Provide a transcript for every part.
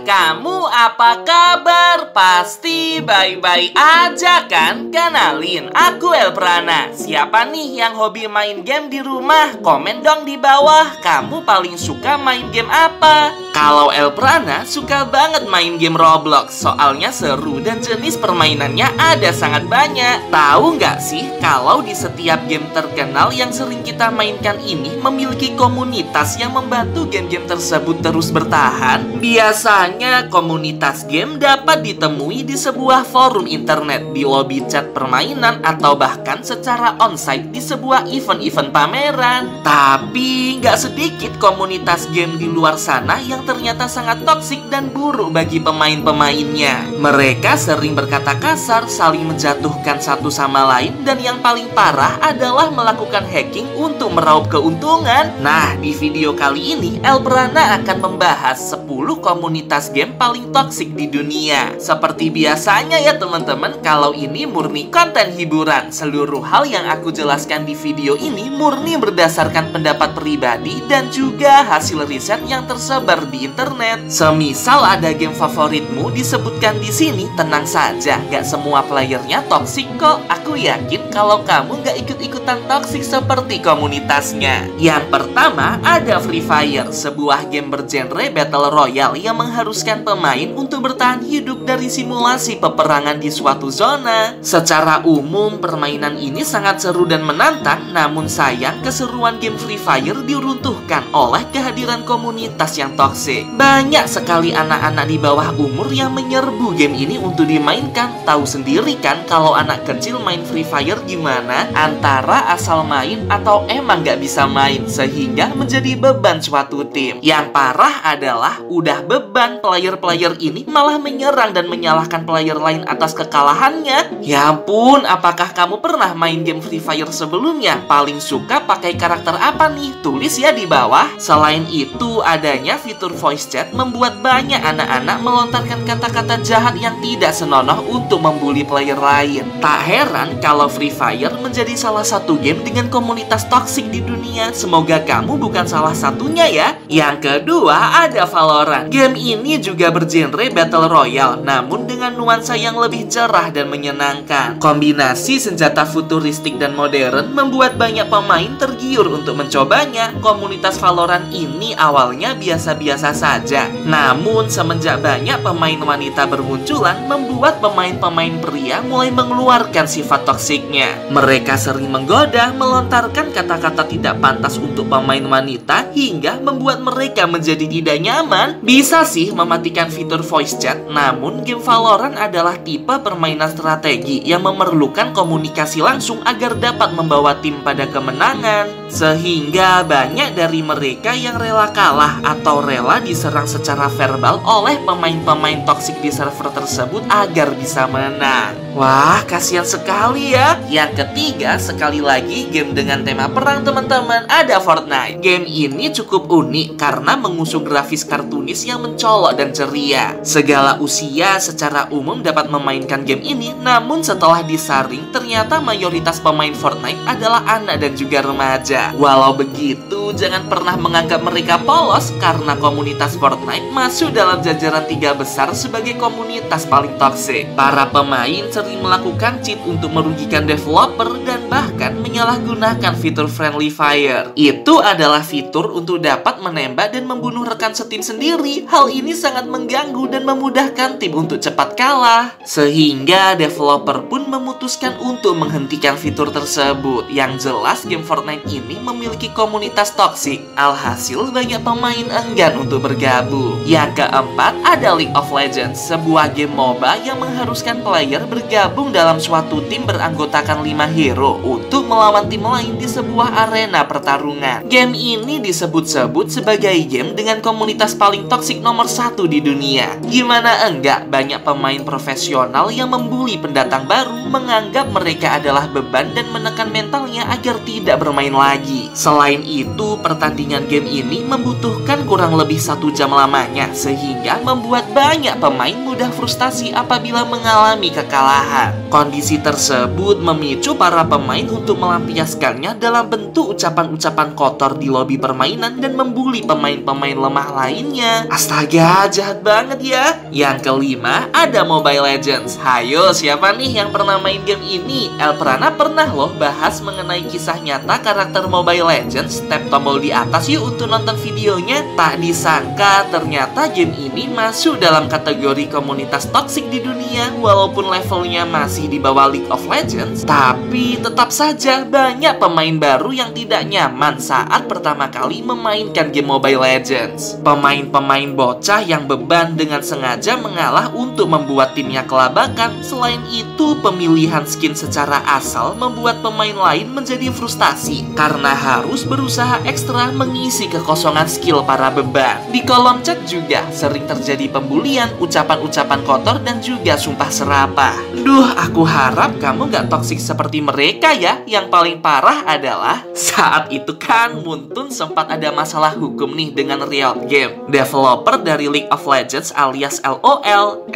kamu apa kabar? Pasti baik-baik aja kan? Kenalin, aku Elprana. Siapa nih yang hobi main game di rumah? Komen dong di bawah, kamu paling suka main game apa? Kalau Elprana suka banget main game Roblox, soalnya seru dan jenis permainannya ada sangat banyak. Tahu nggak sih, kalau di setiap game terkenal yang sering kita mainkan ini memiliki komunitas yang membantu game-game tersebut terus bertahan? Biasanya komunitas game dapat ditemui di sebuah forum internet, di lobby chat permainan, atau bahkan secara onsite di sebuah event-event pameran. Tapi nggak sedikit komunitas game di luar sana yang ternyata sangat toksik dan buruk bagi pemain-pemainnya. Mereka sering berkata kasar, saling menjatuhkan satu sama lain, dan yang paling parah adalah melakukan hacking untuk meraup keuntungan. Nah, di video kali ini Elprana akan membahas 10 komunitas game paling toksik di dunia. Seperti biasanya ya teman-teman, kalau ini murni konten hiburan. Seluruh hal yang aku jelaskan di video ini murni berdasarkan pendapat pribadi dan juga hasil riset yang tersebar di internet. Semisal ada game favoritmu disebutkan di sini, tenang saja, gak semua playernya toksik kok. Aku yakin kalau kamu gak ikut-ikutan toksik seperti komunitasnya. Yang pertama ada Free Fire, sebuah game bergenre Battle Royale yang mengharuskan pemain untuk bertahan hidup dari simulasi peperangan di suatu zona. Secara umum, permainan ini sangat seru dan menantang, namun sayang keseruan game Free Fire diruntuhkan oleh kehadiran komunitas yang toksik. Banyak sekali anak-anak di bawah umur yang menyerbu game ini untuk dimainkan. Tahu sendiri kan kalau anak kecil main Free Fire gimana? Antara asal main atau emang gak bisa main, sehingga menjadi beban suatu tim. Yang parah adalah udah beban, player-player ini malah menyerang dan menyalahkan player lain atas kekalahannya. Ya ampun, apakah kamu pernah main game Free Fire sebelumnya? Paling suka pakai karakter apa nih? Tulis ya di bawah. Selain itu, adanya fitur voice chat membuat banyak anak-anak melontarkan kata-kata jahat yang tidak senonoh untuk membuli player lain. Tak heran kalau Free Fire menjadi salah satu game dengan komunitas toksik di dunia. Semoga kamu bukan salah satunya ya. Yang kedua ada Valorant. Game ini juga bergenre Battle Royale, namun dengan nuansa yang lebih cerah dan menyenangkan. Kombinasi senjata futuristik dan modern membuat banyak pemain tergiur untuk mencobanya. Komunitas Valorant ini awalnya biasa-biasa saja, namun semenjak banyak pemain wanita bermunculan, membuat pemain-pemain pria mulai mengeluarkan sifat toksiknya. Mereka sering menggoda, melontarkan kata-kata tidak pantas untuk pemain wanita, hingga membuat mereka menjadi tidak nyaman. Bisa sih mematikan fitur voice chat, namun game Valorant adalah tipe permainan strategi yang memerlukan komunikasi langsung agar dapat membawa tim pada kemenangan. Sehingga banyak dari mereka yang rela kalah atau rela diserang secara verbal oleh pemain-pemain toksik di server tersebut agar bisa menang. Wah, kasihan sekali ya. Yang ketiga, sekali lagi game dengan tema perang teman-teman, ada Fortnite. Game ini cukup unik karena mengusung grafis kartunis yang mencolok dan ceria. Segala usia secara umum dapat memainkan game ini, namun setelah disaring, ternyata mayoritas pemain Fortnite adalah anak dan juga remaja. Walau begitu, jangan pernah menganggap mereka polos, karena komunitas Fortnite masuk dalam jajaran 3 besar sebagai komunitas paling toksik. Para pemain sering melakukan cheat untuk merugikan developer dan bahkan menyalahgunakan fitur friendly fire. Itu adalah fitur untuk dapat menembak dan membunuh rekan setim sendiri. Hal ini sangat mengganggu dan memudahkan tim untuk cepat kalah, sehingga developer pun memutuskan untuk menghentikan fitur tersebut. Yang jelas game Fortnite ini memiliki komunitas toksik. Alhasil banyak pemain enggan untuk bergabung. Yang keempat ada League of Legends, sebuah game MOBA yang mengharuskan player bergabung dalam suatu tim beranggotakan 5 hero untuk melawan tim lain di sebuah arena pertarungan. Game ini disebut-sebut sebagai game dengan komunitas paling toksik nomor 1 di dunia. Gimana enggak, banyak pemain profesional yang membuli pendatang baru, menganggap mereka adalah beban dan menekan mentalnya agar tidak bermain lagi. Selain itu, pertandingan game ini membutuhkan kurang lebih 1 jam lamanya, sehingga membuat banyak pemain mudah frustasi apabila mengalami kekalahan. Kondisi tersebut memicu para pemain untuk melampiaskannya dalam bentuk ucapan-ucapan kotor di lobi permainan dan membuli pemain-pemain lemah lainnya. Astaga, jahat banget ya. Yang kelima, ada Mobile Legends. Hayo, siapa nih yang pernah main game ini? Elprana pernah loh bahas mengenai kisah nyata karakter Mobile Legends. Tap tombol di atas yuk untuk nonton videonya. Tak disangka ternyata game ini masuk dalam kategori komunitas toksik di dunia. Walaupun levelnya masih di bawah League of Legends, tapi tetap saja banyak pemain baru yang tidak nyaman saat pertama kali memainkan game Mobile Legends. Pemain-pemain bocah yang beban dengan sengaja mengalah untuk membuat timnya kelabakan. Selain itu, pemilihan skin secara asal membuat pemain lain menjadi frustasi karena harus berusaha ekstra mengisi kekosongan skill para beban. Di kolom chat juga sering terjadi pembulian, ucapan-ucapan kotor, dan juga sumpah serapah. Duh, aku harap kamu gak toksik seperti mereka ya. Yang paling parah adalah saat itu kan Muntun sempat ada masalah hukum nih dengan Riot Game, developer dari League of Legends alias LOL.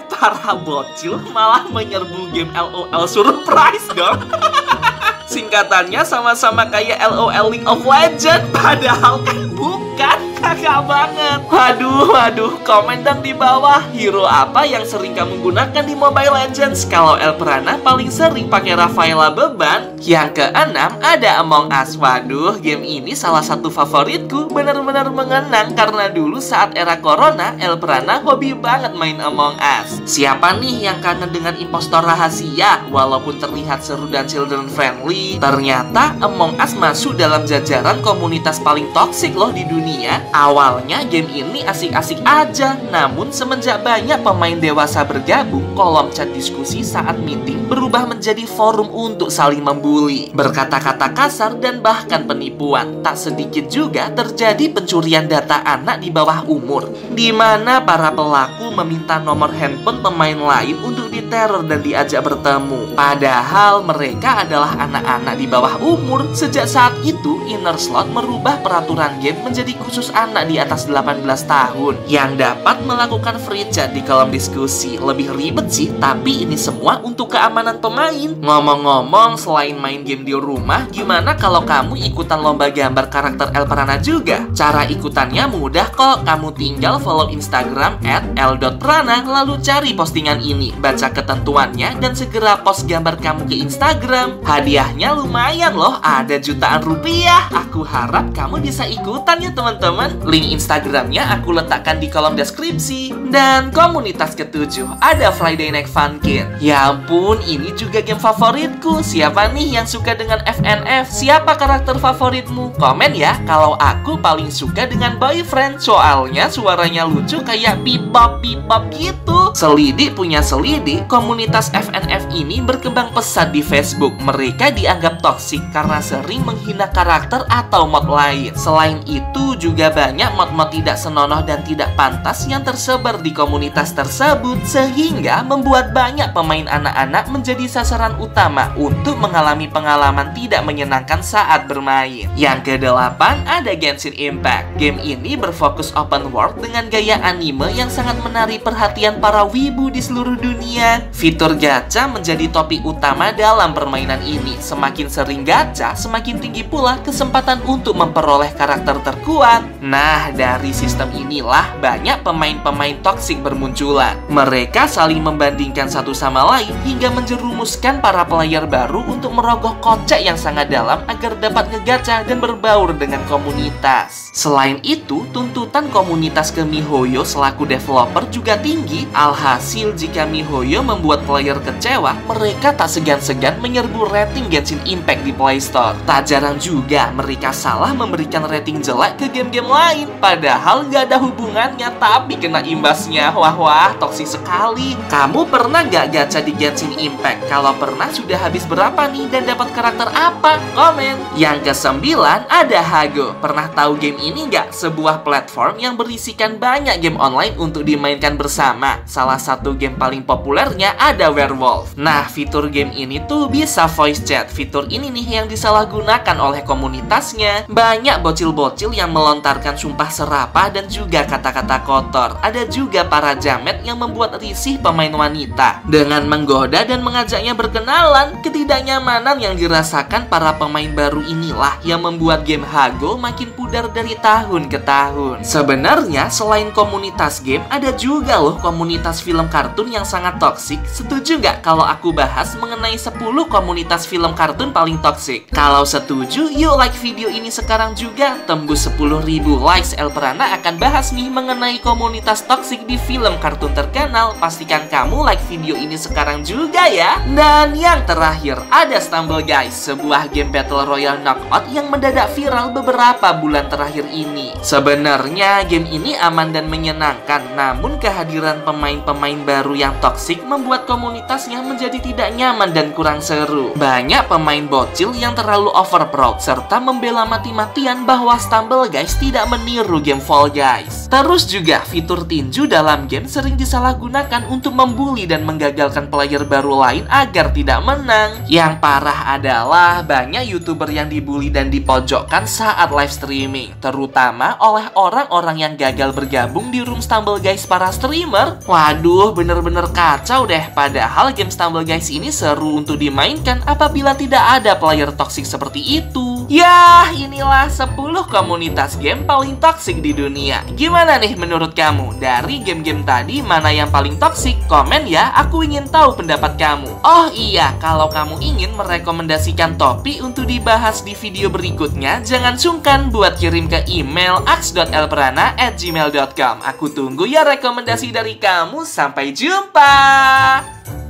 Para bocil malah menyerbu game LOL Surprise dong. Singkatannya sama-sama kayak LOL League of Legends, padahal kan bukan. Kakak banget. Waduh, komen dong di bawah. Hero apa yang sering kamu gunakan di Mobile Legends? Kalau Elprana paling sering pakai Rafaela beban. Yang keenam, ada Among Us. Waduh, game ini salah satu favoritku. Benar-benar mengenang karena dulu saat era Corona, Elprana hobi banget main Among Us. Siapa nih yang kangen dengan impostor rahasia? Walaupun terlihat seru dan children friendly, ternyata Among Us masuk dalam jajaran komunitas paling toksik loh di dunia. Awalnya game ini asik-asik aja, namun semenjak banyak pemain dewasa bergabung, kolom chat diskusi saat meeting berubah menjadi forum untuk saling membuli, berkata-kata kasar, dan bahkan penipuan. Tak sedikit juga terjadi pencurian data anak di bawah umur, di mana para pelaku meminta nomor handphone pemain lain untuk diteror dan diajak bertemu. Padahal mereka adalah anak-anak di bawah umur. Sejak saat itu, Innerslot merubah peraturan game menjadi khusus anak di atas 18 tahun yang dapat melakukan free chat di kolom diskusi. Lebih ribet sih, tapi ini semua untuk keamanan pemain. Ngomong-ngomong, selain main game di rumah, gimana kalau kamu ikutan lomba gambar karakter Elprana juga? Cara ikutannya mudah kok. Kamu tinggal follow Instagram @l.prana, lalu cari postingan ini, baca ketentuannya, dan segera post gambar kamu ke Instagram. Hadiahnya lumayan loh, ada jutaan rupiah. Aku harap kamu bisa ikutan ya teman-teman. Link Instagramnya aku letakkan di kolom deskripsi. Dan komunitas ketujuh, ada Friday Night Funkin. Ya ampun, ini juga game favoritku. Siapa nih yang suka dengan FNF? Siapa karakter favoritmu? Komen ya. Kalau aku paling suka dengan Boyfriend, soalnya suaranya lucu kayak bebop gitu. Selidik punya selidik, komunitas FNF ini berkembang pesat di Facebook. Mereka dianggap toksik karena sering menghina karakter atau mod lain. Selain itu juga banyak mod-mod tidak senonoh dan tidak pantas yang tersebar di komunitas tersebut, sehingga membuat banyak pemain anak-anak menjadi sasaran utama untuk mengalami pengalaman tidak menyenangkan saat bermain. Yang kedelapan, ada Genshin Impact. Game ini berfokus open world dengan gaya anime yang sangat menarik perhatian para wibu di seluruh dunia. Fitur gacha menjadi topik utama dalam permainan ini. Semakin sering gacha, semakin tinggi pula kesempatan untuk memperoleh karakter terkuat. Nah, dari sistem inilah banyak pemain-pemain toksik bermunculan. Mereka saling membandingkan satu sama lain hingga menjerumuskan para player baru untuk merogoh kocek yang sangat dalam agar dapat ngegacha dan berbaur dengan komunitas. Selain itu, tuntutan komunitas ke miHoYo selaku developer juga tinggi. Alhasil, jika miHoYo membuat player kecewa, mereka tak segan-segan menyerbu rating Genshin Impact di Play Store. Tak jarang juga mereka salah memberikan rating jelek ke game-game lain, padahal nggak ada hubungannya, tapi kena imbasnya. Wah, toksik sekali. Kamu pernah nggak gacha di Genshin Impact? Kalau pernah, sudah habis berapa nih dan dapat karakter apa? Komen. Yang kesembilan, ada Hago. Pernah tahu game ini nggak? Sebuah platform yang berisikan banyak game online untuk dimainkan bersama. Salah satu game paling populernya ada Werewolf. Nah, fitur game ini tuh bisa voice chat. Fitur ini nih yang disalahgunakan oleh komunitasnya. Banyak bocil-bocil yang melontarkan melontarkan sumpah serapah dan juga kata-kata kotor. Ada juga para jamet yang membuat risih pemain wanita dengan menggoda dan mengajaknya berkenalan. Ketidaknyamanan yang dirasakan para pemain baru inilah yang membuat game Hago makin pudar dari tahun ke tahun. Sebenarnya selain komunitas game, ada juga loh komunitas film kartun yang sangat toksik. Setuju nggak kalau aku bahas mengenai 10 komunitas film kartun paling toksik? Kalau setuju, yuk like video ini sekarang juga. Tembus 10.000 likes, Elprana akan bahas nih mengenai komunitas toksik di film kartun terkenal. Pastikan kamu like video ini sekarang juga ya. Dan yang terakhir, ada Stumble Guys, sebuah game Battle Royale Knockout yang mendadak viral beberapa bulan terakhir ini. Sebenarnya game ini aman dan menyenangkan, namun kehadiran pemain-pemain baru yang toksik membuat komunitasnya menjadi tidak nyaman dan kurang seru. Banyak pemain bocil yang terlalu overproud serta membela mati-matian bahwa Stumble Guys tidak meniru game Fall Guys. Terus juga fitur tinju dalam game sering disalahgunakan untuk membuli dan menggagalkan player baru lain agar tidak menang. Yang parah adalah banyak YouTuber yang dibully dan dipojokkan saat live streaming, terutama oleh orang-orang yang gagal bergabung di room Stumble Guys para streamer. Waduh, bener-bener kacau deh. Padahal game Stumble Guys ini seru untuk dimainkan apabila tidak ada player toksik seperti itu. Yah, inilah 10 komunitas game paling toksik di dunia. Gimana nih menurut kamu? Dari game-game tadi, mana yang paling toksik? Komen ya, aku ingin tahu pendapat kamu. Oh iya, kalau kamu ingin merekomendasikan topik untuk dibahas di video berikutnya, jangan sungkan buat kirim ke email aks.elprana@gmail.com. Aku tunggu ya rekomendasi dari kamu. Sampai jumpa!